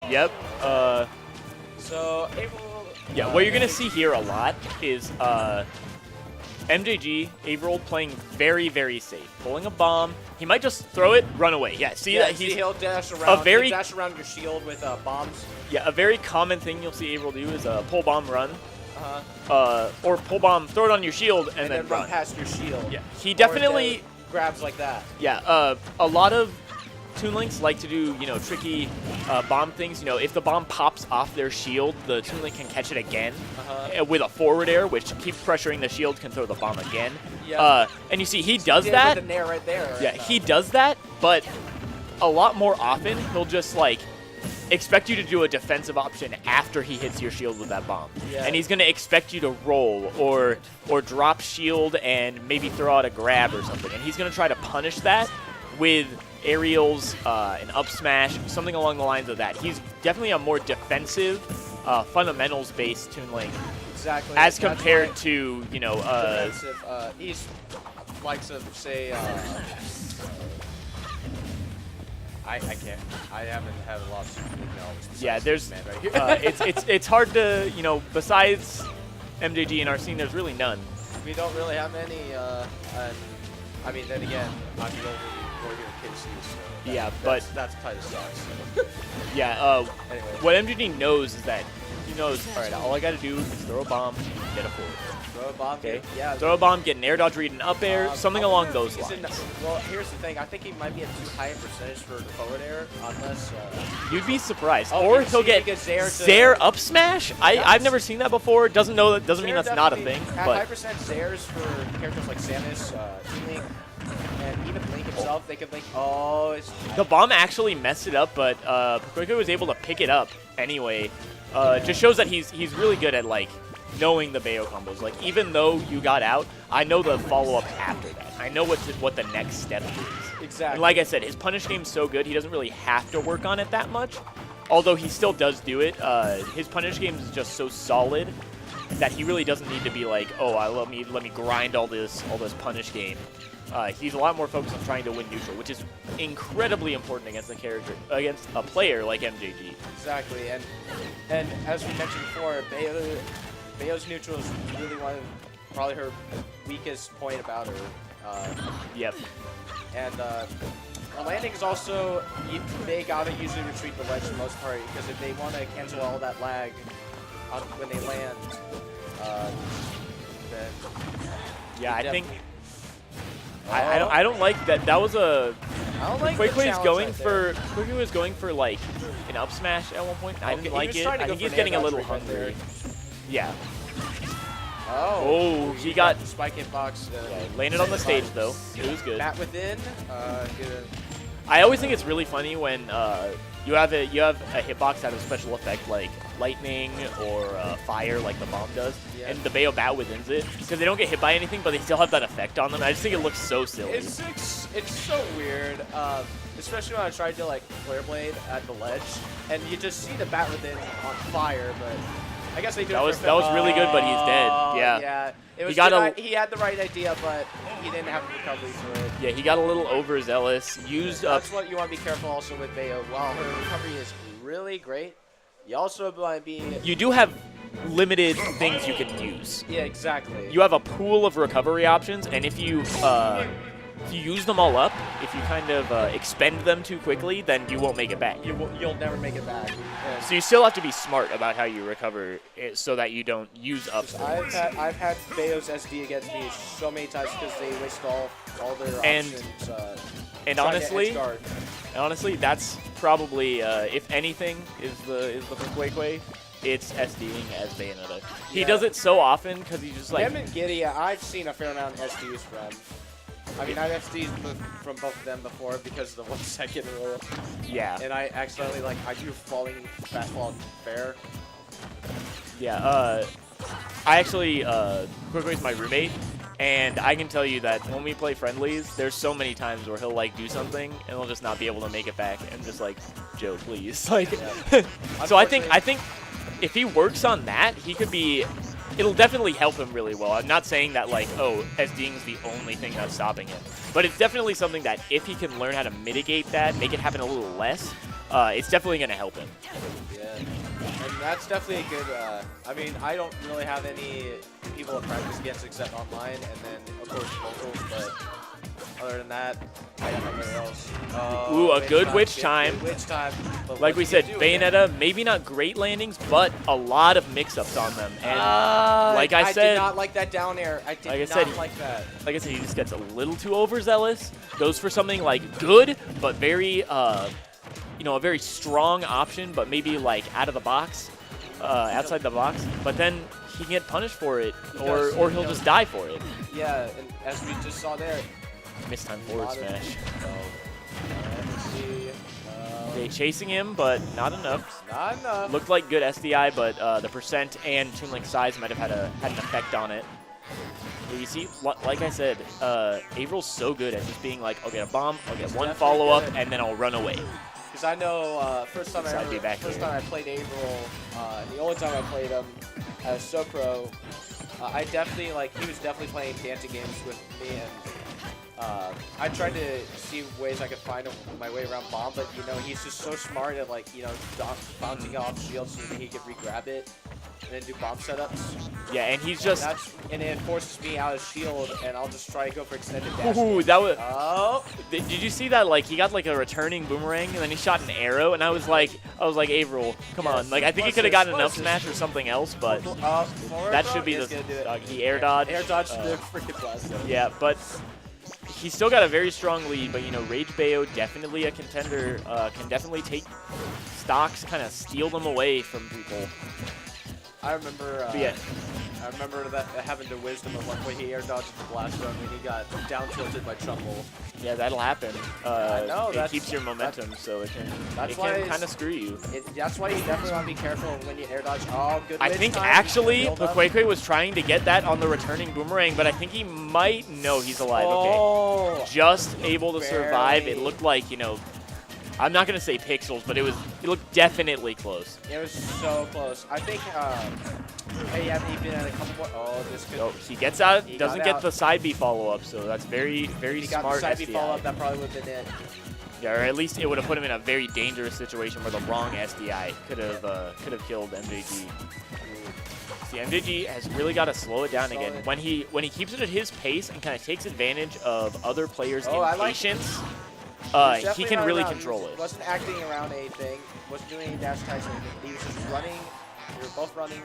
Yep. So April. Yeah, what you're gonna see here a lot is MJG, Averill playing very, very safe. Pulling a bomb. He might just throw it, run away. Yeah, see that? He'll dash around. He'll dash around your shield with bombs. Yeah, a very common thing you'll see Averill do is pull bomb, run. Or pull bomb, throw it on your shield, and then run past your shield. Yeah, he definitely grabs like that. Yeah, a lot of Toon Links like to do, tricky bomb things. If the bomb pops off their shield, the Toon Link can catch it again with a forward air, which keeps pressuring the shield, can throw the bomb again. Yeah. And you see, he does that. With the nair right there. Yeah, he does that, but a lot more often, he'll just, expect you to do a defensive option after he hits your shield with that bomb. Yeah. And he's going to expect you to roll or drop shield and maybe throw out a grab or something. And he's going to try to punish that with aerials, an up smash, something along the lines of that. He's definitely a more defensive, fundamentals-based Toon Link. Exactly. As compared to, defensive, he's likes to say, I can't. I haven't had a lot of Super League knowledge. Yeah, there's man right here. it's hard to, besides MJG in our scene, there's really none. We don't really have any. I mean, then again, I'm the only warrior in KC, so Yeah, but that's tight as sucks. So. Yeah. Anyway. What MJG knows is that he knows. All right, all I got to do is throw a bomb, get a forward. Throw a bomb. Okay. Yeah. Throw a bomb, get an air dodge read, an up air, something along those lines. Well, here's the thing. I think he might be at too high a percentage for the forward air, unless. You'd be surprised. Oh, or he'll get Zair up smash. I've never seen that before. Doesn't mean that's not a thing. But high percent Zairs for characters like Samus, Link, and even Link himself. They could Link. Oh, it's the bomb actually messed it up, but PrivateQuantum was able to pick it up anyway. Just shows that he's really good at knowing the Bayo combos. Even though you got out, I know the follow-up after that. I know what the next step is. Exactly. And like I said, his punish game's so good, he doesn't really have to work on it that much. Although he still does do it. His punish game is just so solid that he really doesn't need to be let me grind all this punish game. He's a lot more focused on trying to win neutral, which is incredibly important against a player like MJG. Exactly, and as we mentioned before, Bayo's neutral is really probably her weakest point about her. Yep. And her landing is also, they gotta usually retreat the ledge for the most part, because if they want to cancel all that lag when they land, then yeah, I think. I don't like that. That was a. I don't like Quakeway was going for an up smash at one point. I didn't like it. I think he's getting a little hungry. Yeah. Oh, he got the spike hitbox. Landed on the stage though. It was good. Bat within. I always think it's really funny when you have a hitbox that has a special effect like lightning or fire, like the bomb does, and the Bayo bat withins it because they don't get hit by anything, but they still have that effect on them. I just think it looks so silly. It's so weird, especially when I tried to Flare Blade at the ledge, and you just see the bat within on fire, but. I guess they do. That was really good, but he's dead. Yeah. Yeah. It was he had the right idea, but he didn't have the recovery for it. Yeah, he got a little overzealous. That's what you want to be careful also with Bayo. While her recovery is really great, you also want to be. You do have limited things you can use. Yeah, exactly. You have a pool of recovery options, and if you use them all up, if you kind of expend them too quickly, then you won't make it back. You'll never make it back. Yeah. So you still have to be smart about how you recover it so that you don't use up. I've had Bayo's SD against me so many times because they waste all their options. And honestly, that's probably if anything is the Quakeway, it's SDing as Bayonetta. He does it so often because he's just him and Giddy. I've seen a fair amount of SDs from. I mean, I've SD'd from both of them before because of the 1 second rule. Yeah. And I accidentally, I do falling fastball fair. Yeah, I actually, Quakeway's my roommate, and I can tell you that when we play friendlies, there's so many times where he'll, do something, and he'll just not be able to make it back, and just Joe, please. So I think if he works on that, he could be... It'll definitely help him really well. I'm not saying that, SDing is the only thing that's stopping him. But it's definitely something that if he can learn how to mitigate that, make it happen a little less, it's definitely going to help him. Yeah, and that's definitely a good. I mean, I don't really have any people to practice against except online, and then of course locals. But other than that, I got nobody else. Ooh, a good witch time. Good witch time. But Like what we do you said, do Bayonetta, maybe not great landings, but a lot of mix-ups on them. And like I I said, did not like that down air. I did like I not said, like that. like I said, he just gets a little too overzealous. Goes for something like good, but very, you know, a very strong option, but maybe like out of the box, outside the box. But then he can get punished for it, or he'll just die for it. Yeah, and as we just saw there. Missed time forward smash. Let's see. Okay, chasing him, but not enough. Not enough. Looked like good SDI, but the percent and Toon Link size might have had an effect on it. But you see, like I said, Avril's so good at just being like, I'll get a bomb, I'll get one follow-up, and then I'll run away. Because I know first time I played Avril, the only time I played him as SoPro, I definitely, like, he was definitely playing dancing games with me, and I tried to see ways I could find my way around bomb, but, you know, he's just so smart at, like, you know, bouncing off shields so that he could re-grab it and then do bomb setups. Yeah, and he's just... And it forces me out of shield, and I'll just try to go for extended dash. Ooh, that was... Oh! Did you see that? Like, he got, like, a returning boomerang, and then he shot an arrow, and I was like, Avril, come on. Like, I think he could have gotten an up smash or something else, but that should be the... He air dodged. Air dodged the freaking blast. Yeah, but... He's still got a very strong lead, but, you know, Rage Bayo, definitely a contender, can definitely take stocks, kind of steal them away from people. I remember Yeah. I remember that having the wisdom of one point he air dodged the blast zone when he got down tilted by Trumbull. Yeah, that'll happen. I know, it keeps your momentum, so it can kind of screw you. That's why you definitely want to be careful when you air dodge. Oh, good. I think actually PrivateQuantum was trying to get that on the returning boomerang, but I think he might know he's alive. Okay, just able to survive. It looked like, you know, I'm not gonna say pixels, but it looked definitely close. It was so close. I think hey, yeah, he been at a couple more. Oh, this could. So he gets out, doesn't get the side B follow up, so that's very he smart. Got the side B SDI. follow up. That probably would have been it. Yeah, or at least it would have put him in a very dangerous situation where the wrong SDI could have killed MJG. See, MJG has really got to slow it down again. When he keeps it at his pace and kind of takes advantage of other players' impatience. He can really control it. He wasn't acting around anything, wasn't doing any dash attacks or anything. He was just running. We were both running.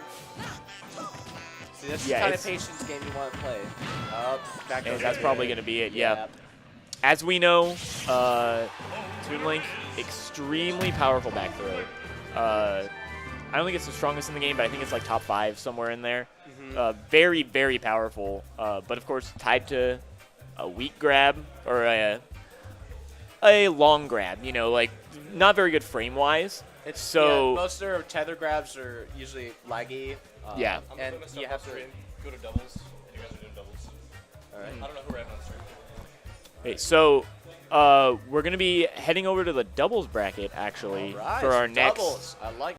See, that's the kind of patience game you want to play. Back and that's probably going to be it, yeah. As we know, Toon Link, extremely powerful back throw. I don't think it's the strongest in the game, but I think it's like top 5 somewhere in there. Very, very powerful, but of course tied to a weak grab or a long grab, you know, like not very good frame-wise. It's so most of their tether grabs are usually laggy. Yeah. And you have to go to doubles. You guys are doing doubles. All right. I don't know who ran on stream. Okay, so we're gonna be heading over to the doubles bracket actually for our next. Doubles. I like.